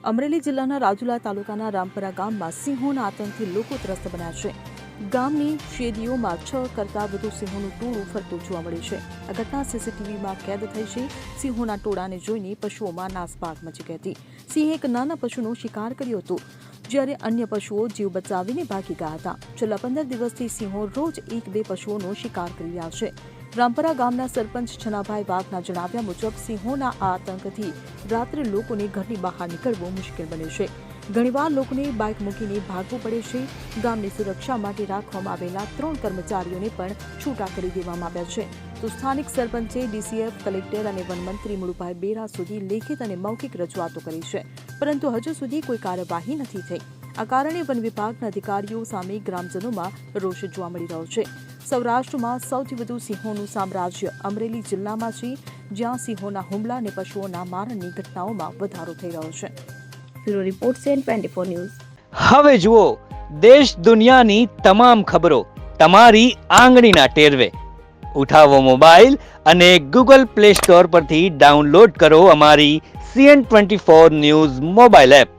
અમરેલી જિલ્લાના રાજુલા તાલુકાના રામપરા ગામમાં સિંહોના આતંકથી લોકો ત્રસ્ત બન્યા છે. ગામની શેરીઓમાં 6 કરતાં વધુ સિંહોનું ટોળું ફરતું જોવા મળ્યું છે. આ ઘટના સીસીટીવીમાં કેદ થઈ છે. સિંહોના ટોળાને જોઈને પશુઓમાં નાસભાગ મચી ગઈ હતી. સિંહે એક નાના પશુનો શિકાર કર્યો હતો, જ્યારે અન્ય પશુઓ જીવ બચાવીને ભાગી ગયા હતા. છેલ્લા 15 દિવસથી સિંહો રોજ 1-2 પશુઓનો શિકાર કરી રહ્યા છે. રામપરા ગામના સરપંચ છનાભાઈ વાઘના જણાવ્યા મુજબ સિંહોના આ આતંકથી રાત્રે લોકોને ઘરની બહાર નીકળવું મુશ્કેલ બને છે. ઘણીવાર લોકોને બાઇક મૂકીને ભાગવું પડે છે. ગામની સુરક્ષા માટે રાખવામાં આવેલા 3 કર્મચારીઓને પણ છૂટા કરી દેવામાં આવ્યા છે. તો સ્થાનિક સરપંચે ડીસીએફ, કલેક્ટર અને વનમંત્રી મુળુભાઈ બેરા સુધી લેખિત અને મૌખિક રજૂઆતો કરી છે, પરંતુ હજુ સુધી કોઈ કાર્યવાહી નથી થઈ. આ કારણે વન વિભાગના અધિકારીઓ સામે ગ્રામજનોમાં રોષ જોવા મળી રહ્યો છે. સૌરાષ્ટ્રમાં સૌથી વધુ સિંહોનું સામ્રાજ્ય અમરેલી જિલ્લામાં છે, જ્યાં સિંહોના હુમલા અને પશુઓના મારણની ઘટનાઓમાં વધારો થઈ રહ્યો છે. બ્યુરો રિપોર્ટ છે 24 ન્યૂઝ. હવે જુઓ દેશ દુનિયાની તમામ ખબરો તમારી આંગળીના ટેરવે. ઉઠાવો મોબાઈલ અને Google Play Store પરથી ડાઉનલોડ કરો અમારી CN24 ન્યૂઝ મોબાઈલ એપ.